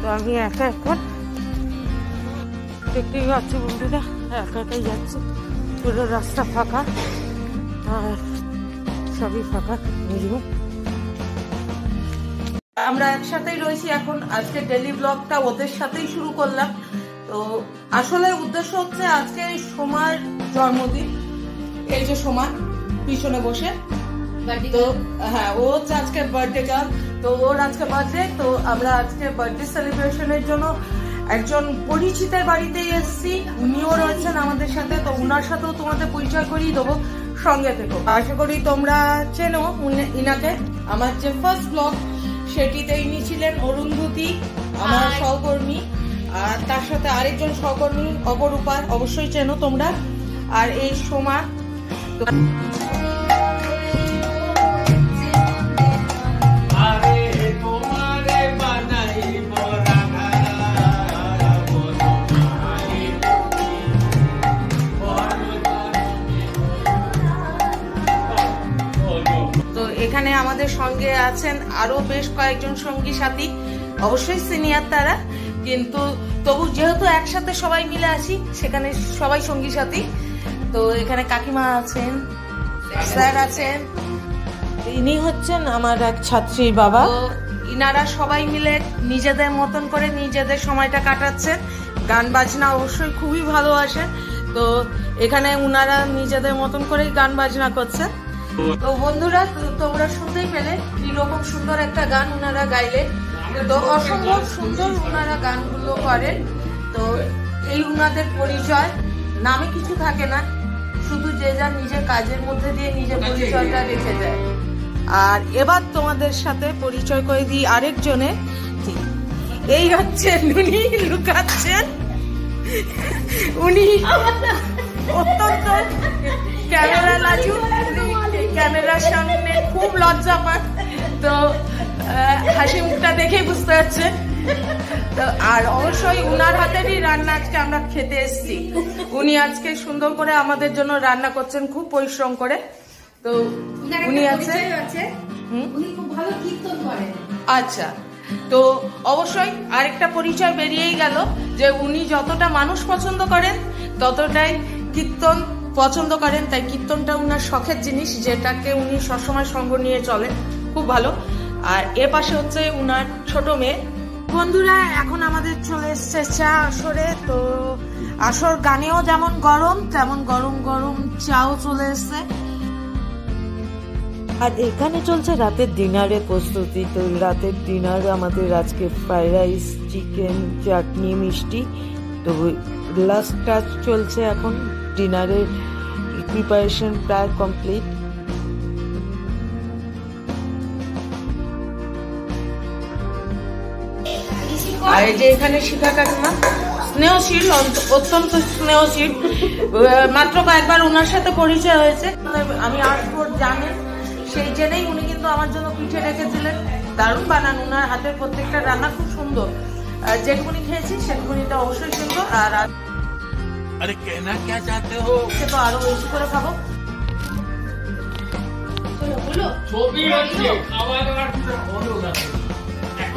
তো আমি একা এখন দেখতেই পাচ্ছি বন্ধুরা, একা একাই যাচ্ছি। পুরো রাস্তা ফাঁকা, আর সবই ফাঁকা নিরিহ। আমরা একসাথেই রয়েছি এখন। আজকে ডেলি ব্লগটা ওদের সাথেই শুরু করলাম। তো আসলে উদ্দেশ্য হচ্ছে আজকে সোমার জন্মদিন। এই যে সোমা পিছনে বসে, তো হ্যাঁ ও হচ্ছে আজকে বার্থডে গার্ল। তো ওর আজকে বার্থডে, তো আমরা আজকে বার্থডে সেলিব্রেশনের জন্য একজন পরিচিতের বাড়িতেই এসেছি। উনিও রয়েছেন আমাদের সাথে, তো উনার সাথেও তোমাদের পরিচয় করিয়ে দেবো, সঙ্গে থেকো। আশা করি তোমরা চেনো ইনাকে। আমার যে ফার্স্ট ব্লগ সেটিতে ইনি ছিলেন অরুন্ধতী, আমার সহকর্মী, আর তার সাথে আরেকজন সহকর্মী অপরূপা, অবশ্যই চেনো তোমরা। আর এই সোমা। এখানে আমাদের সঙ্গে আছেন আরো বেশ কয়েকজন সঙ্গী সাথী, অবশ্যই সিনিয়র তারা, কিন্তু তবু যেহেতু একসাথে সবাই মিলে আসি সেখানে সবাই সঙ্গী সাথী। তো এখানে কাকিমা আছেন, স্যার আছেন, ইনি হচ্ছেন আমার এক ছাত্রীর বাবা। ইনারা সবাই মিলে নিজেদের মতন করে নিজেদের সময়টা কাটাচ্ছেন। গান বাজনা অবশ্যই খুবই ভালোবাসেন। তো এখানে উনারা নিজেদের মতন করেই গান বাজনা করছেন। তো বন্ধুরা তোমরা শুনতেই পেলে কিরকম সুন্দর একটা গান উনারা গাইলেন। তো অসম্ভব সুন্দর উনারা গানগুলো করেন। তো এই উনাদের পরিচয় নামে কিছু থাকে না, শুধু যে যার নিজের কাজের মধ্যে দিয়ে নিজের পরিচয়টা রেখে যায়। আর এবার তোমাদের সাথে পরিচয় করে দিই আরেকজনে। এই হচ্ছেন উনি লুকাচ্ছেন, উনি অত্যন্ত ক্যামেরা লাজু, ক্যামেরার সামনে খুব লজ্জা পান। তো হাসি মুখটা দেখেই বুঝতে পারছেন। আর অবশ্যই উনার হাতেরই রান্না আজকে আমরা খেতে এসেছি। উনি আজকে সুন্দর করে আমাদের জন্য রান্না করছেন, খুব পরিশ্রম করে। তো উনি আছে, উনি খুব ভালো কীর্তন করেন। আচ্ছা, তো অবশ্যই আরেকটা পরিচয় বেরিয়েই গেল যে উনি যতটা মানুষ পছন্দ করেন ততটাই কীর্তন পছন্দ করেন। তাই কীর্তনটা উনার শখের জিনিস, যেটাকে উনি সবসময় সঙ্গ নিয়ে চলেন, খুব ভালো। আর এ পাশে হচ্ছে উনার ছোট মেয়ে। বন্ধুরা এখন আমাদের চলে এসছে চা আসরে। তো আসর গানেও যেমন গরম, তেমন গরম গরম চাও চলে এসছে। আর এখানে চলছে রাতের ডিনারের প্রস্তুতি। তো রাতের ডিনার আমাদের আজকে ফ্রাইড রাইস, চিকেন, চাটনি, মিষ্টি। তো লাস্ট টাচ চলছে এখন, ডিনারের প্রিপারেশন প্রায় কমপ্লিট। আর এই যে এখানে শিখা কাকিমা স্নেহশীল, অত্যন্ত স্নেহশীল। মাত্র কয়েকবার ওনার সাথে পরিচয় হয়েছে, আমি আসবো জানেন, সেই জেনেই উনি কিন্তু আমার জন্য পিঠে রেখেছিলেন। দারুণ বানান, ওনার হাতের প্রত্যেকটা রান্না খুব সুন্দর। যেটুকুনি খেয়েছি সেটুকুনিটা অবশ্যই সুন্দর। আর আরে কেনা क्या चाहते हो সে তো আরো বেশি করে খাবো।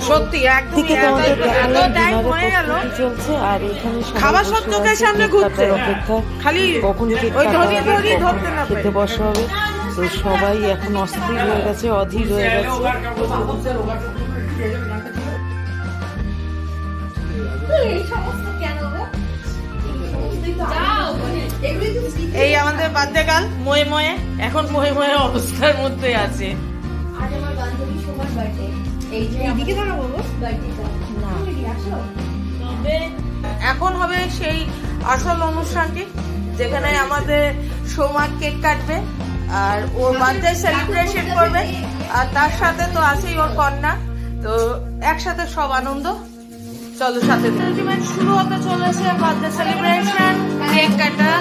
সত্যি একদম চলছে। আর এখানে খাবার সব চোখের সামনে ঘুরছে, অপেক্ষা খালি কখন খেতে বসা হবে। তো সবাই এখন অস্থির হয়ে গেছে, অধীর হয়ে গেছে। এই আমাদের বার্থডে গার্ল ময়ে ময়ে, এখন ময়ে ময়ে অবস্থার মধ্যে আছে। এখন হবে সেই আসল অনুষ্ঠানটি, যেখানে আমাদের সোমা কেক কাটবে আর ওর বার্থডে সেলিব্রেশন করবে। আর তার সাথে তো আছেই ওর কন্যা। তো একসাথে সব আনন্দ। চলো সাথে শুরু হতে চলেছে বার্থডে সেলিব্রেশন, কেক কাটা।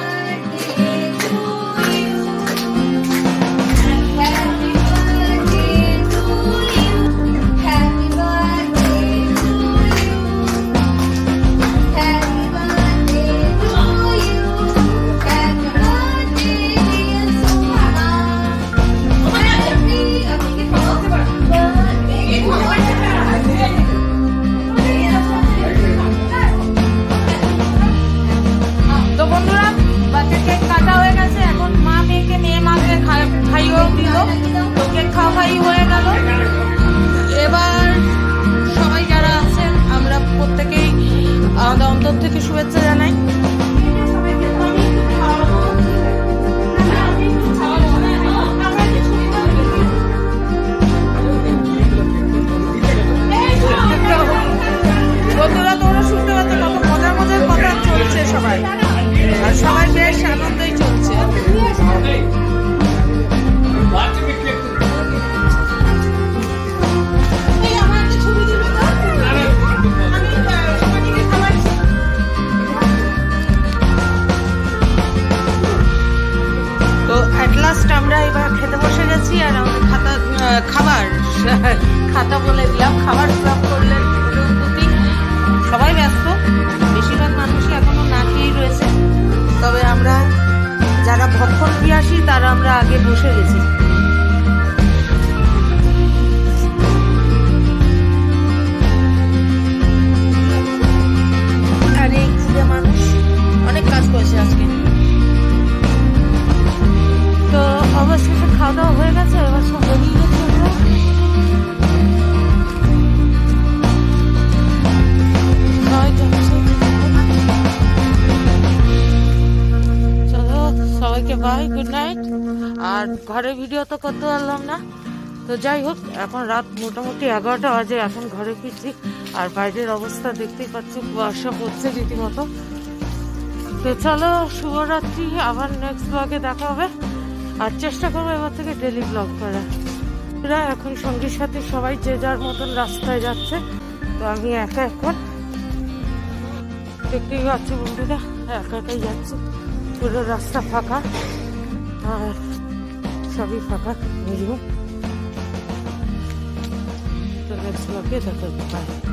বসে গেছি। আর এই খুদে মানুষ অনেক কাজ করেছে আজকে। তো অবশেষে খাওয়া দাওয়া হয়ে গেছে, এবার সব বেরিয়ে গেছে। চলো সবাইকে বাই, গুড নাইট। আর ঘরে ভিডিও তো করতে পারলাম না, তো যাই হোক এখন রাত মোটামুটি 11টা বাজে, এখন ঘরে ফিরছি। আর বাইরের অবস্থা দেখতেই পাচ্ছি, কুয়াশা পড়ছে রীতিমতো। তো চলো শুভরাত্রি, আবার নেক্সট ব্লগে দেখা হবে। আর চেষ্টা করবো এবার থেকে ডেলি ব্লগ করা। এখন সঙ্গীর সাথে সবাই যে যার মতন রাস্তায় যাচ্ছে, তো আমি একা এখন দেখতেই পাচ্ছি বন্ধুরা একা একাই যাচ্ছি। পুরো রাস্তা ফাঁকা, আর সবই ফাঁকা নির্মম। তো নেক্সট ব্লগে দেখা হবে।